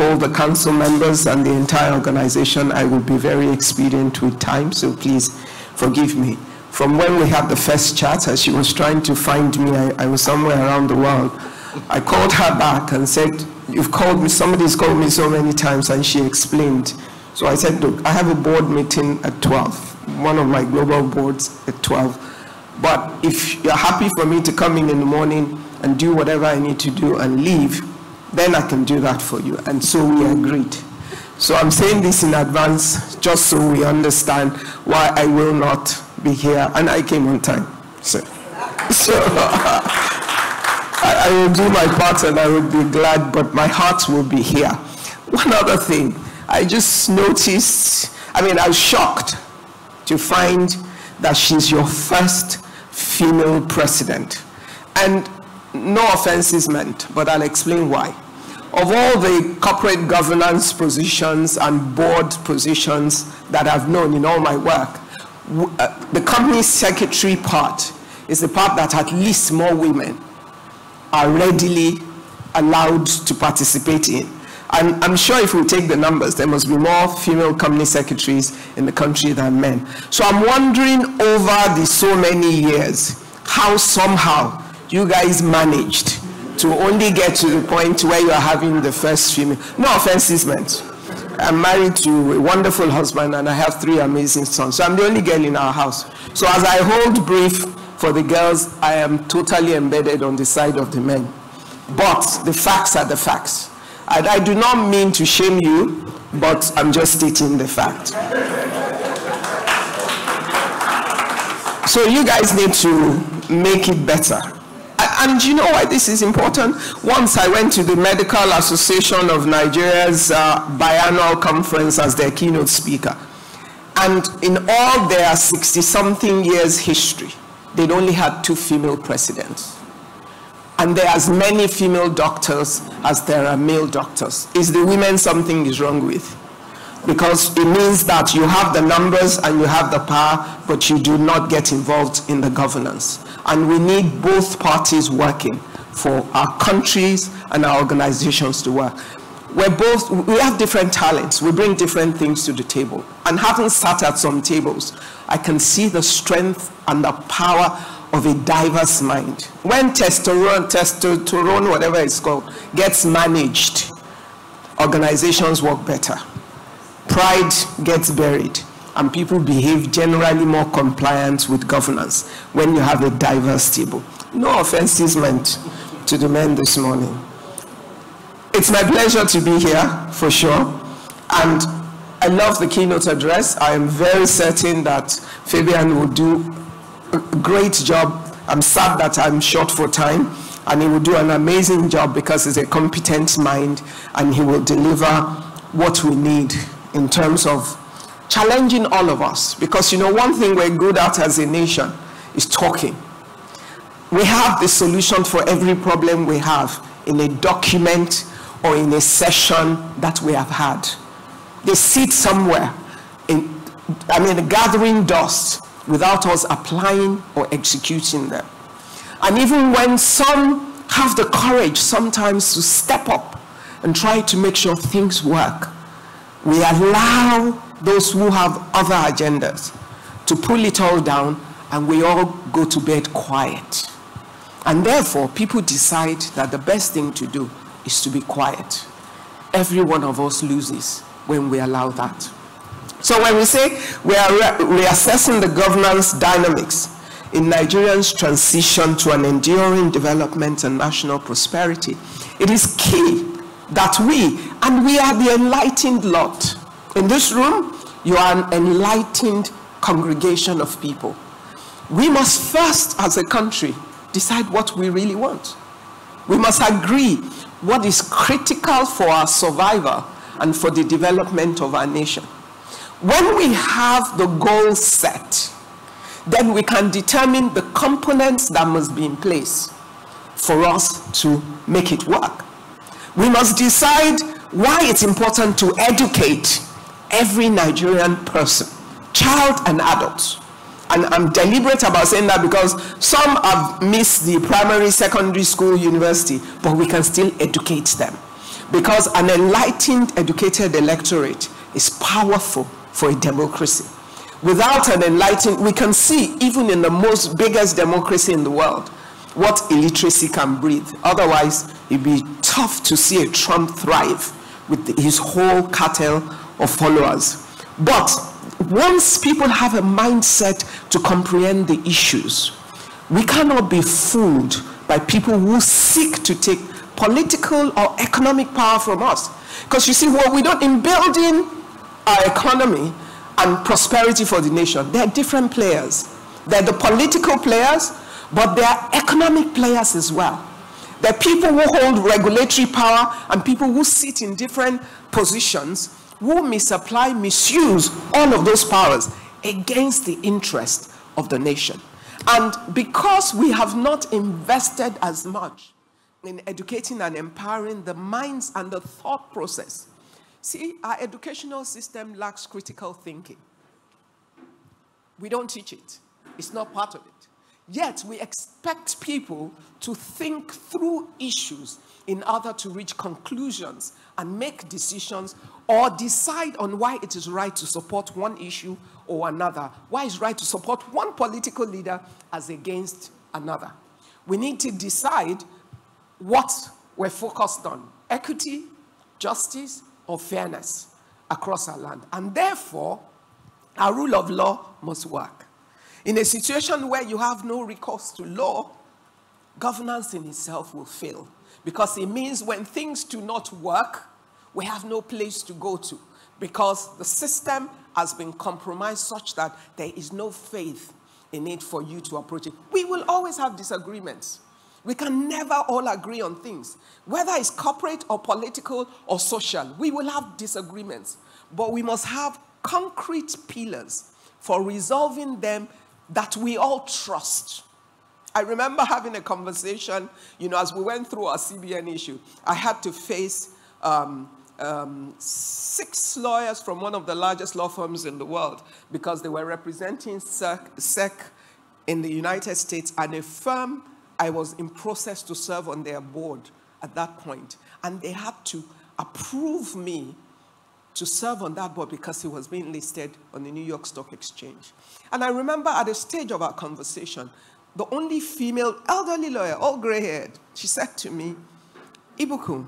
all the council members and the entire organization. I will be very expedient with time, so please forgive me. From when we had the first chat, as she was trying to find me, I was somewhere around the world. I called her back and said, "You've called me, somebody's called me so many times," and she explained. So I said, "Look, I have a board meeting at 12, one of my global boards at 12. But if you're happy for me to come in the morning and do whatever I need to do and leave, then I can do that for you." And so we agreed. So I'm saying this in advance just so we understand why I will not be here. And I came on time. So I will do my part and I will be glad, but my heart will be here. One other thing, I just noticed, I was shocked to find that she's your first female president. And no offense is meant, but I'll explain why. Of all the corporate governance positions and board positions that I've known in all my work, the company secretary part is the part that at least more women are readily allowed to participate in. And I'm sure if we take the numbers, there must be more female company secretaries in the country than men. So I'm wondering, over the so many years, how somehow you guys managed to only get to the point where you are having the first female. No offense is meant. I'm married to a wonderful husband and I have 3 amazing sons. So I'm the only girl in our house. So as I hold brief for the girls, I am totally embedded on the side of the men. But the facts are the facts. I do not mean to shame you, but I'm just stating the fact. So you guys need to make it better. And you know why this is important? Once I went to the Medical Association of Nigeria's biannual conference as their keynote speaker. And in all their 60-something years history, they'd only had 2 female presidents. And there are as many female doctors as there are male doctors. Is the women something is wrong with? Because it means that you have the numbers and you have the power, but you do not get involved in the governance. And we need both parties working for our countries and our organizations to work. We have different talents. We bring different things to the table. And having sat at some tables, I can see the strength and the power of a diverse mind. When testosterone, whatever it's called, gets managed, organizations work better. Pride gets buried, and people behave generally more compliant with governance when you have a diverse table. No offenses meant to the men this morning. It's my pleasure to be here, for sure. And I love the keynote address. I am very certain that Fabian will do a great job. I'm sad that I'm short for time, and he will do an amazing job because he's a competent mind, and he will deliver what we need in terms of challenging all of us. Because one thing we're good at as a nation is talking. We have the solution for every problem we have in a document or in a session that we have had. They sit somewhere gathering dust without us applying or executing them. And even when some have the courage sometimes to step up and try to make sure things work, we allow those who have other agendas to pull it all down, and we all go to bed quiet. And therefore, people decide that the best thing to do is to be quiet. Every one of us loses when we allow that. So when we say we are reassessing the governance dynamics in Nigerians' transition to an enduring development and national prosperity, it is key that we are the enlightened lot. In this room, you are an enlightened congregation of people. We must first, as a country, decide what we really want. We must agree what is critical for our survival and for the development of our nation. When we have the goal set, then we can determine the components that must be in place for us to make it work. We must decide why it's important to educate every Nigerian person, child and adult. And I'm deliberate about saying that because some have missed the primary, secondary school, university, but we can still educate them. Because an enlightened, educated electorate is powerful for a democracy. Without an enlightened, we can see, even in the most biggest democracy in the world, what illiteracy can breed. Otherwise, it'd be tough to see a Trump thrive with his whole cartel of followers. But once people have a mindset to comprehend the issues, we cannot be fooled by people who seek to take political or economic power from us. Because you see, what we don't, in building our economy and prosperity for the nation, there are different players. There are the political players, but there are economic players as well. There are people who hold regulatory power and people who sit in different positions who misapply, misuse all of those powers against the interest of the nation. And because we have not invested as much in educating and empowering the minds and the thought process, see, our educational system lacks critical thinking. We don't teach it. It's not part of it. Yet we expect people to think through issues in order to reach conclusions and make decisions or decide on why it is right to support one issue or another, why it's right to support one political leader as against another. We need to decide what we're focused on: equity, justice, or fairness across our land. And therefore, our rule of law must work. In a situation where you have no recourse to law, governance in itself will fail. Because it means when things do not work, we have no place to go to. Because the system has been compromised such that there is no faith in it for you to approach it. We will always have disagreements. We can never all agree on things. Whether it's corporate or political or social, we will have disagreements. But we must have concrete pillars for resolving them that we all trust. I remember having a conversation, as we went through our CBN issue. I had to face 6 lawyers from one of the largest law firms in the world because they were representing SEC in the United States, and a firm I was in process to serve on their board at that point. And they had to approve me to serve on that board because it was being listed on the New York Stock Exchange. And I remember at a stage of our conversation, the only female elderly lawyer, all gray-haired, she said to me, Ibukun,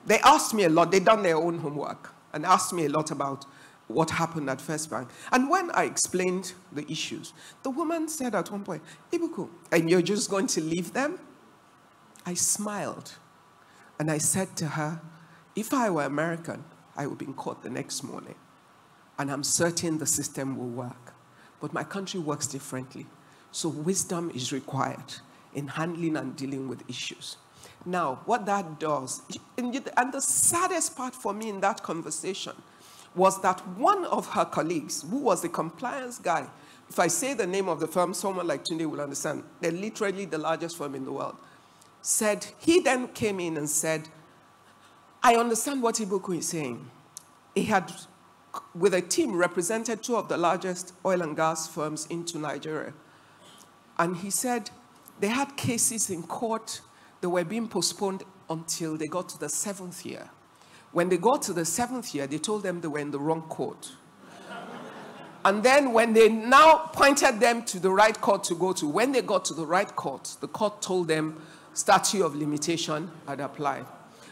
they asked me a lot, they'd done their own homework, and asked me a lot about what happened at First Bank. And when I explained the issues, the woman said at one point, Ibukun, and you're just going to leave them? I smiled, and I said to her, if I were American, I would be in court the next morning. And I'm certain the system will work. But my country works differently. So wisdom is required in handling and dealing with issues. Now, what that does, and the saddest part for me in that conversation was that one of her colleagues, who was the compliance guy, if I say the name of the firm, someone like Tunde will understand, they're literally the largest firm in the world, said, he then came in and said, I understand what Ibukun is saying. He had, with a team, represented 2 of the largest oil and gas firms into Nigeria. And he said they had cases in court that were being postponed until they got to the 7th year. When they got to the 7th year, they told them they were in the wrong court. And then when they now pointed them to the right court to go to, when they got to the right court, the court told them statute of limitation had applied.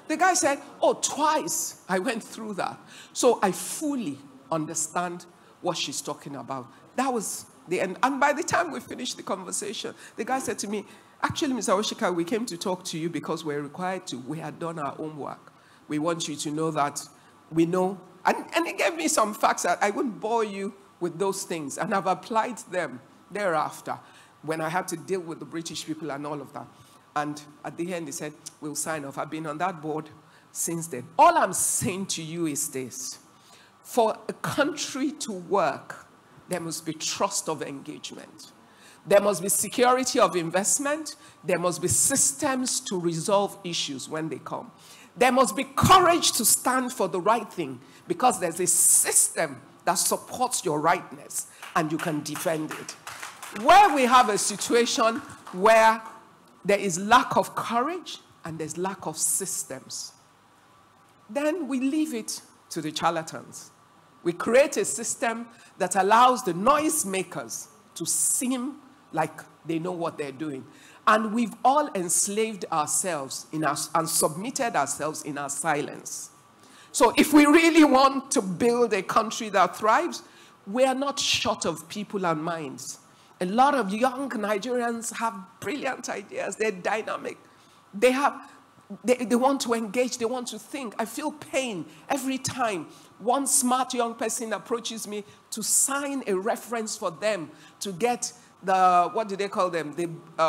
The guy said, oh, twice I went through that. So I fully understand what she's talking about. That was the end. And by the time we finished the conversation, the guy said to me, actually, Ms. Awosika, we came to talk to you because we're required to. We had done our own work. We want you to know that we know. And he gave me some facts that I wouldn't bore you with those things. And I've applied them thereafter when I had to deal with the British people and all of that. And at the end, he said, we'll sign off. I've been on that board since then. All I'm saying to you is this. For a country to work, there must be trust of engagement. There must be security of investment. There must be systems to resolve issues when they come. There must be courage to stand for the right thing because there's a system that supports your rightness and you can defend it. Where we have a situation where there is lack of courage and there's lack of systems, then we leave it to the charlatans. We create a system that allows the noise makers to seem like they know what they're doing. And we've all enslaved ourselves and submitted ourselves in our silence. So if we really want to build a country that thrives, we are not short of people and minds. A lot of young Nigerians have brilliant ideas. They're dynamic. They want to engage. They want to think. I feel pain every time one smart young person approaches me to sign a reference for them to get the, what do they call them? The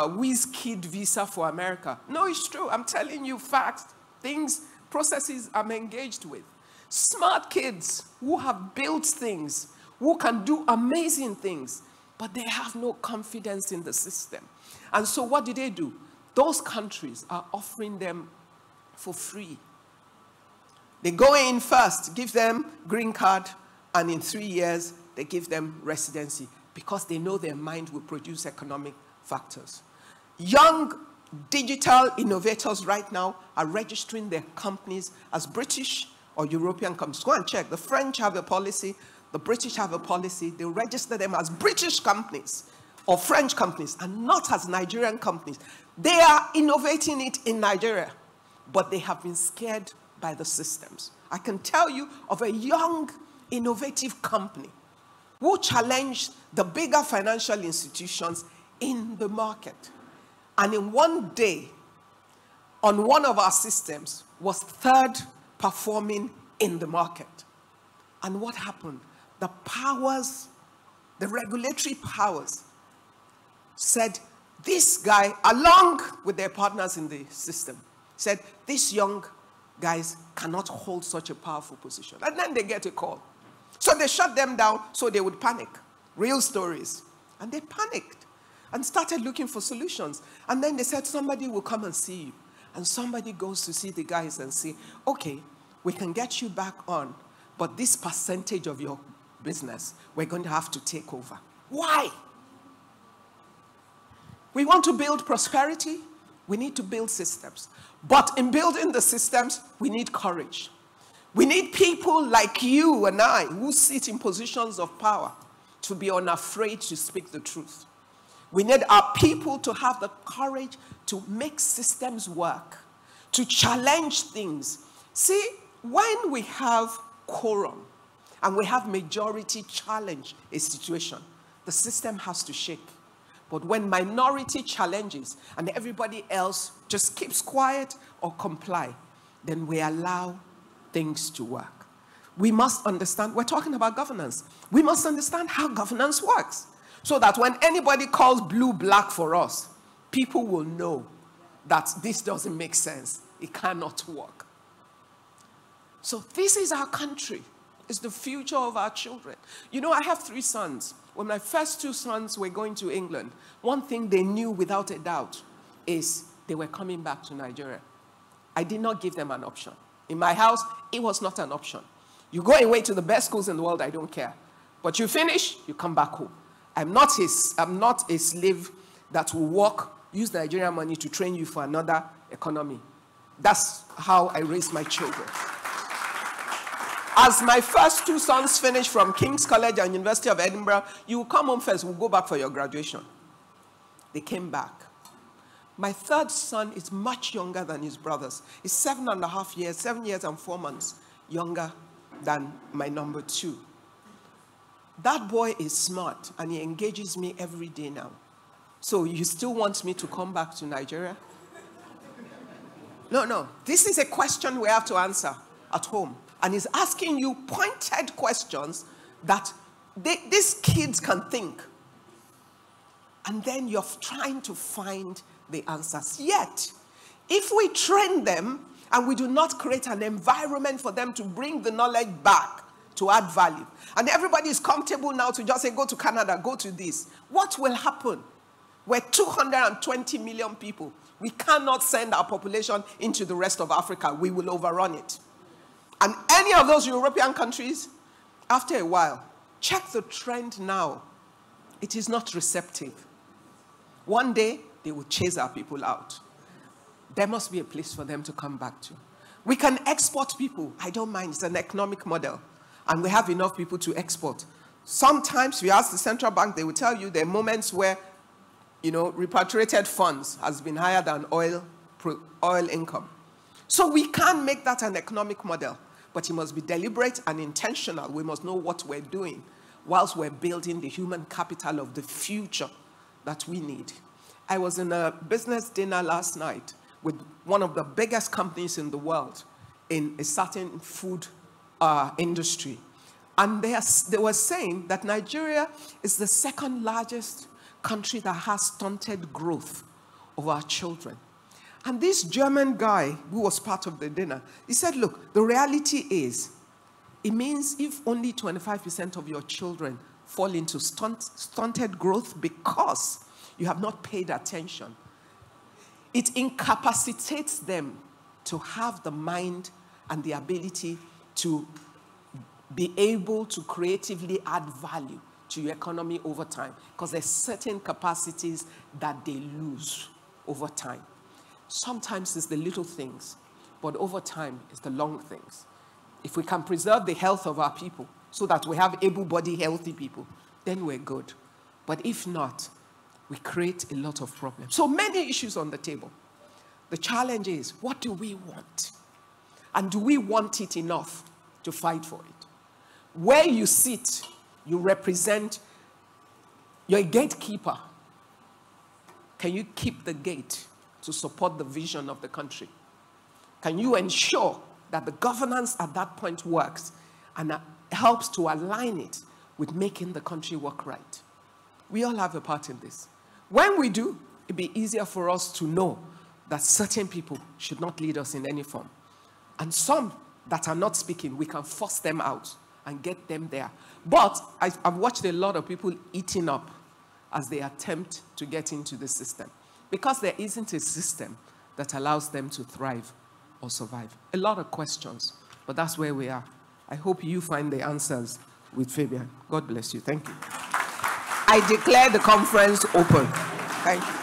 Whiz Kid visa for America. No, it's true. I'm telling you facts, things, processes I'm engaged with. Smart kids who have built things, who can do amazing things, but they have no confidence in the system. And so what do? Those countries are offering them for free. They go in first, give them green card, and in 3 years, they give them residency because they know their mind will produce economic factors. Young digital innovators right now are registering their companies as British or European companies. Go and check. The French have a policy. The British have a policy. They register them as British companies or French companies and not as Nigerian companies. They are innovating it in Nigeria, but they have been scared by the systems. I can tell you of a young, innovative company who challenged the bigger financial institutions in the market. And in one day, on one of our systems, was third performing in the market. And what happened? The powers, the regulatory powers, said this guy, along with their partners in the system, said these young guys cannot hold such a powerful position. And then they get a call. So they shut them down so they would panic. Real stories. And they panicked and started looking for solutions. And then they said, somebody will come and see you. And somebody goes to see the guys and say, okay, we can get you back on, but this percentage of your business, we're going to have to take over. Why? We want to build prosperity. We need to build systems. But in building the systems, we need courage. We need people like you and I who sit in positions of power to be unafraid to speak the truth. We need our people to have the courage to make systems work, to challenge things. See, when we have quorum and we have majority challenge a situation, the system has to shake. But when minority challenges and everybody else just keeps quiet or comply, then we allow things to work. We must understand, we're talking about governance. We must understand how governance works so that when anybody calls blue black for us, people will know that this doesn't make sense. It cannot work. So this is our country. It's the future of our children. You know, I have 3 sons. When my first 2 sons were going to England, one thing they knew without a doubt is they were coming back to Nigeria. I did not give them an option. In my house, it was not an option. You go away to the best schools in the world, I don't care. But you finish, you come back home. I'm not a slave that will work, use Nigerian money to train you for another economy. That's how I raise my children. As my first 2 sons finished from King's College and University of Edinburgh, you will come home first, we'll go back for your graduation. They came back. My 3rd son is much younger than his brothers. He's 7.5 years, 7 years and 4 months younger than my number 2. That boy is smart and he engages me every day now. So you still want me to come back to Nigeria? No. This is a question we have to answer at home. And he's asking you pointed questions that these kids can think. And then you're trying to find the answers. Yet, if we train them and we do not create an environment for them to bring the knowledge back to add value, and everybody is comfortable now to just say, go to Canada, go to this, what will happen? We're 220 million people. We cannot send our population into the rest of Africa. We will overrun it. And any of those European countries, after a while, check the trend now. It is not receptive. One day, they will chase our people out. There must be a place for them to come back to. We can export people. I don't mind. It's an economic model. And we have enough people to export. Sometimes, you ask the central bank, they will tell you there are moments where, repatriated funds has been higher than oil income. So we can make that an economic model. But it must be deliberate and intentional. We must know what we're doing whilst we're building the human capital of the future that we need. I was in a business dinner last night with one of the biggest companies in the world in a certain food industry. And they were saying that Nigeria is the second largest country that has stunted growth of our children. And this German guy who was part of the dinner, he said, look, the reality is, it means if only 25% of your children fall into stunted growth because you have not paid attention, it incapacitates them to have the mind and the ability to be able to creatively add value to your economy over time, because there's certain capacities that they lose over time. Sometimes it's the little things, but over time it's the long things. If we can preserve the health of our people so that we have able-bodied, healthy people, then we're good. But if not, we create a lot of problems. So many issues on the table. The challenge is, what do we want? And do we want it enough to fight for it? Where you sit, you represent, you're a gatekeeper. Can you keep the gate to support the vision of the country? Can you ensure that the governance at that point works and helps to align it with making the country work right? We all have a part in this. When we do, it'll be easier for us to know that certain people should not lead us in any form. And some that are not speaking, we can force them out and get them there. But I've watched a lot of people eating up as they attempt to get into the system, because there isn't a system that allows them to thrive or survive. A lot of questions, but that's where we are. I hope you find the answers with Fabian. God bless you. Thank you. I declare the conference open. Thank you.